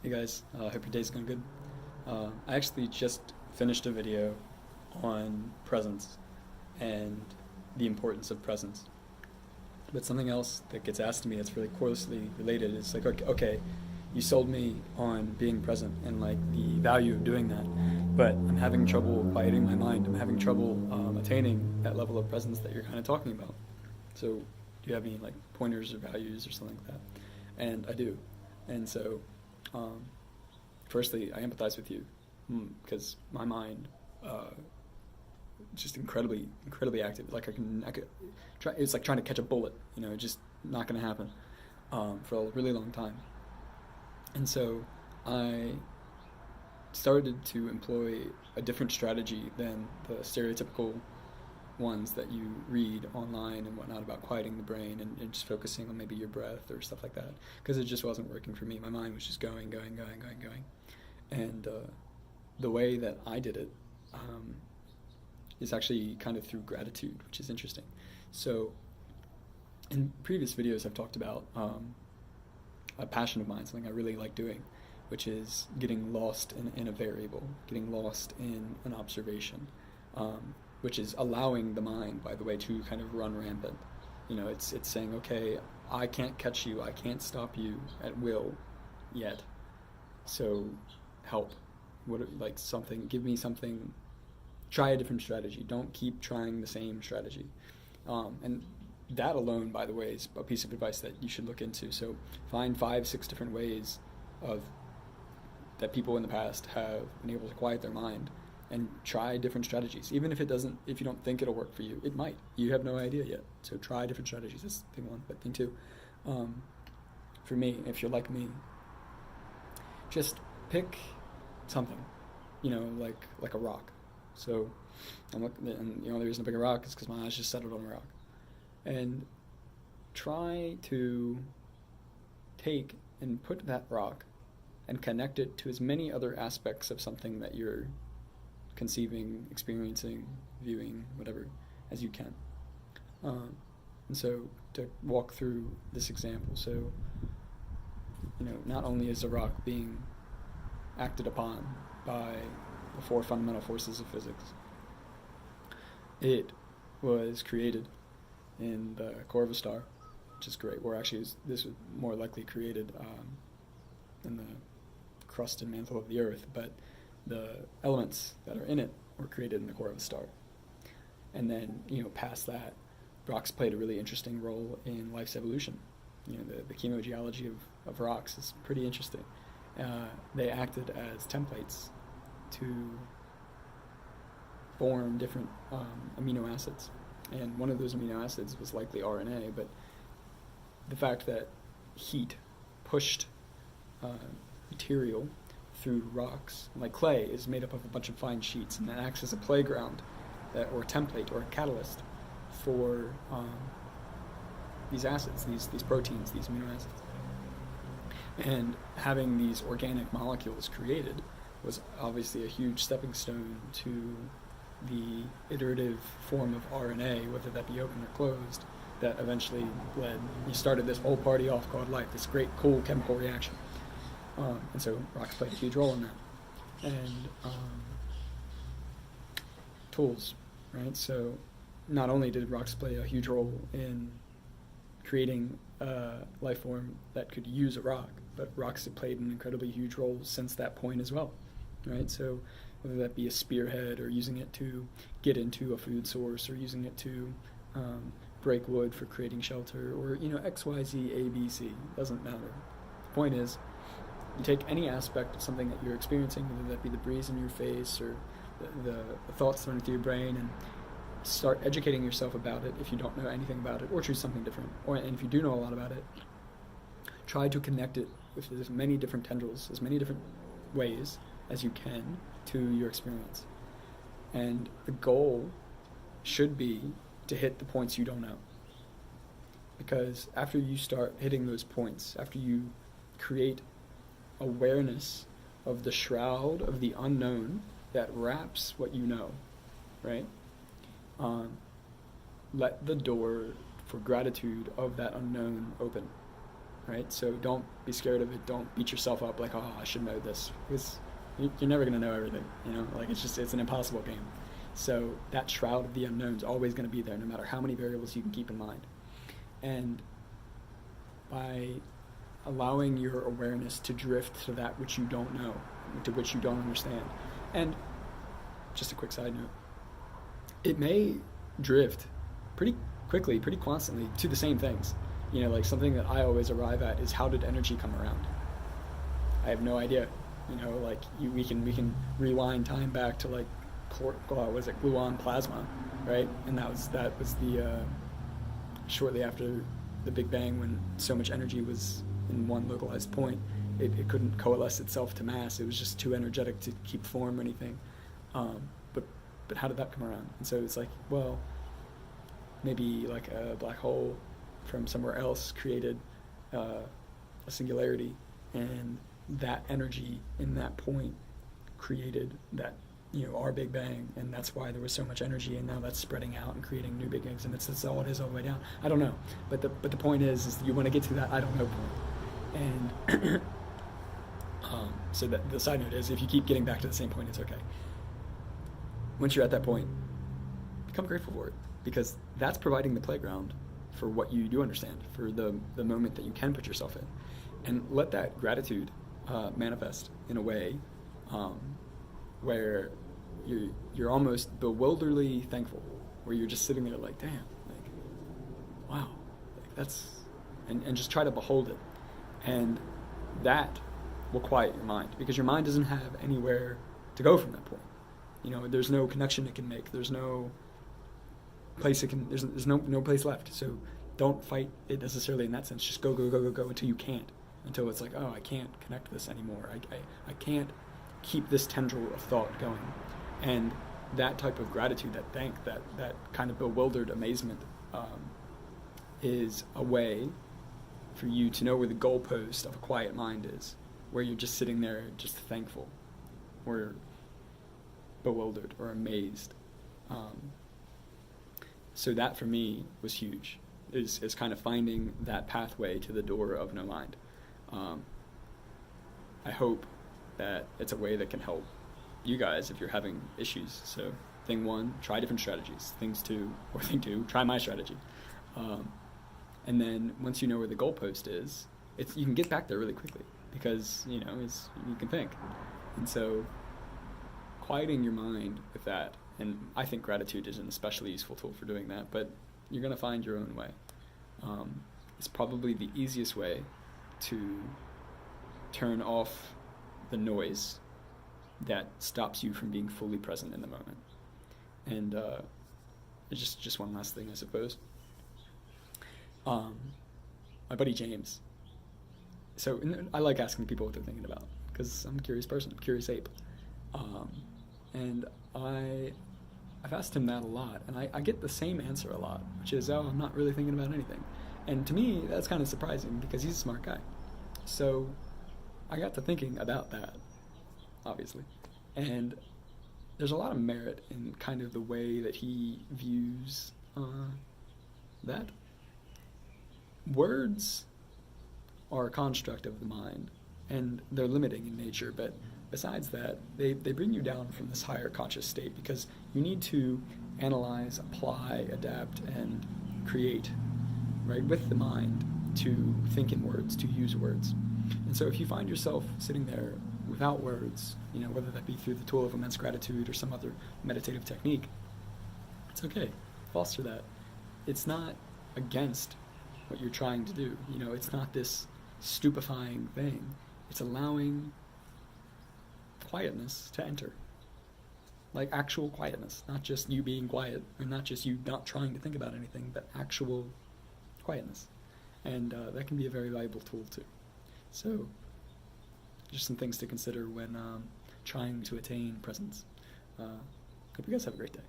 Hey guys, hope your day's going good. I actually just finished a video on presence and the importance of presence. But something else that gets asked to me that's really closely related is like, okay, you sold me on being present and like the value of doing that, but I'm having trouble quieting my mind. I'm having trouble attaining that level of presence that you're kind of talking about. So, do you have any like pointers or values or something like that? And I do. And so, um, firstly, I empathize with you because my mind just incredibly active. Like I could try. It's like trying to catch a bullet. Just not going to happen for a really long time. And so I started to employ a different strategy than the stereotypical ones that you read online and whatnot about quieting the brain and just focusing on maybe your breath or stuff like that, because it just wasn't working for me. My mind was just going. And the way that I did it is actually kind of through gratitude, which is interesting. So in previous videos, I've talked about a passion of mine, something I really like doing, which is getting lost in a variable, getting lost in an observation, which is allowing the mind, by the way, to kind of run rampant. It's saying, okay, I can't catch you, I can't stop you at will yet, so help. Like something, give me something, try a different strategy. Don't keep trying the same strategy. And that alone, by the way, is a piece of advice that you should look into. So find 5, 6 different ways of that people in the past have been able to quiet their mind and try different strategies. Even if if you don't think it'll work for you, it might. You have no idea yet. So try different strategies. That's thing one. But thing two, for me, if you're like me, just pick something, like a rock. So I'm looking, and the reason I pick a rock is because my eyes just settled on a rock, and try to take and put that rock and connect it to as many other aspects of something that you're conceiving, experiencing, viewing, whatever, as you can. And so to walk through this example, so not only is a rock being acted upon by the 4 fundamental forces of physics, it was created in the core of a star, which is great. Or actually, this was more likely created in the crust and mantle of the Earth, but the elements that are in it were created in the core of a star. And then, past that, rocks played a really interesting role in life's evolution. The chemogeology of rocks is pretty interesting. They acted as templates to form different amino acids. And one of those amino acids was likely RNA, but the fact that heat pushed material through rocks, like clay is made up of a bunch of fine sheets, and that acts as a playground or a template or a catalyst for these acids, these proteins, these amino acids. And having these organic molecules created was obviously a huge stepping stone to the iterative form of RNA, whether that be open or closed, that eventually you started this whole party off called life, this great, cool chemical reaction. And so rocks played a huge role in that. And tools, right? So not only did rocks play a huge role in creating a life form that could use a rock, but rocks have played an incredibly huge role since that point as well, right? So whether that be a spearhead or using it to get into a food source or using it to break wood for creating shelter or, X, Y, Z, A, B, C, doesn't matter. The point is, you take any aspect of something that you're experiencing, whether that be the breeze in your face or the thoughts running through your brain, and start educating yourself about it if you don't know anything about it, or choose something different. And if you do know a lot about it, try to connect it with as many different tendrils, as many different ways as you can to your experience. And the goal should be to hit the points you don't know. Because after you start hitting those points, after you create awareness of the shroud of the unknown that wraps what you know, right? Let the door for gratitude of that unknown open. right? So don't be scared of it. Don't beat yourself up like, oh, I should know this, because you're never going to know everything, like it's an impossible game. So that shroud of the unknown is always going to be there, no matter how many variables you can keep in mind. And by allowing your awareness to drift to that which you don't know, to which you don't understand. And just a quick side note, it may drift pretty quickly, pretty constantly to the same things. Like something that I always arrive at is, how did energy come around? I have no idea. We can rewind time back to like, what is it, gluon plasma, right? And that was the shortly after the Big Bang, when so much energy was in one localized point, it couldn't coalesce itself to mass. It was just too energetic to keep form or anything. But how did that come around? And so it's like, well, maybe like a black hole from somewhere else created a singularity, and that energy in that point created that, our Big Bang, and that's why there was so much energy, and now that's spreading out and creating new Big Bangs, and that's all it is all the way down. I don't know, but the point is you want to get to that I don't know point, and so that the side note is, if you keep getting back to the same point, it's okay. Once you're at that point, become grateful for it, because that's providing the playground for what you do understand, for the moment that you can put yourself in, and let that gratitude manifest in a way where you're almost bewilderedly thankful, where you're just sitting there like, damn, like, wow, like that's, and just try to behold it, and that will quiet your mind, because your mind doesn't have anywhere to go from that point. There's no connection it can make. There's no place it can. There's no place left. So don't fight it necessarily in that sense. Just go until you can't. Until it's like, oh, I can't connect this anymore. I can't keep this tendril of thought going. And that type of gratitude, that kind of bewildered amazement, is a way for you to know where the goalpost of a quiet mind is, where you're just sitting there, just thankful, or bewildered or amazed. So that for me was huge, is kind of finding that pathway to the door of no mind. I hope that it's a way that can help you guys if you're having issues. So thing 1, try different strategies. Thing 2, try my strategy. And then once you know where the goalpost is, you can get back there really quickly, because you can think. And so quieting your mind with that, and I think gratitude is an especially useful tool for doing that, but you're going to find your own way. It's probably the easiest way to turn off the noise that stops you from being fully present in the moment. And just one last thing, I suppose. My buddy James. So I like asking people what they're thinking about, because I'm a curious person, curious ape. And I've asked him that a lot, and I get the same answer a lot, which is, oh, I'm not really thinking about anything. And to me, that's kind of surprising, because he's a smart guy. So I got to thinking about that, obviously. And there's a lot of merit in kind of the way that he views that. Words are a construct of the mind, and they're limiting in nature, but besides that, they bring you down from this higher conscious state, because you need to analyze, apply, adapt, and create, right, with the mind, to think in words, to use words. And so if you find yourself sitting there without words, whether that be through the tool of immense gratitude or some other meditative technique, it's okay. Foster that. It's not against what you're trying to do. It's not this stupefying thing. It's allowing quietness to enter. Like actual quietness, not just you being quiet, or not just you not trying to think about anything, but actual quietness. And that can be a very valuable tool too. So just some things to consider when trying to attain presence. Hope you guys have a great day.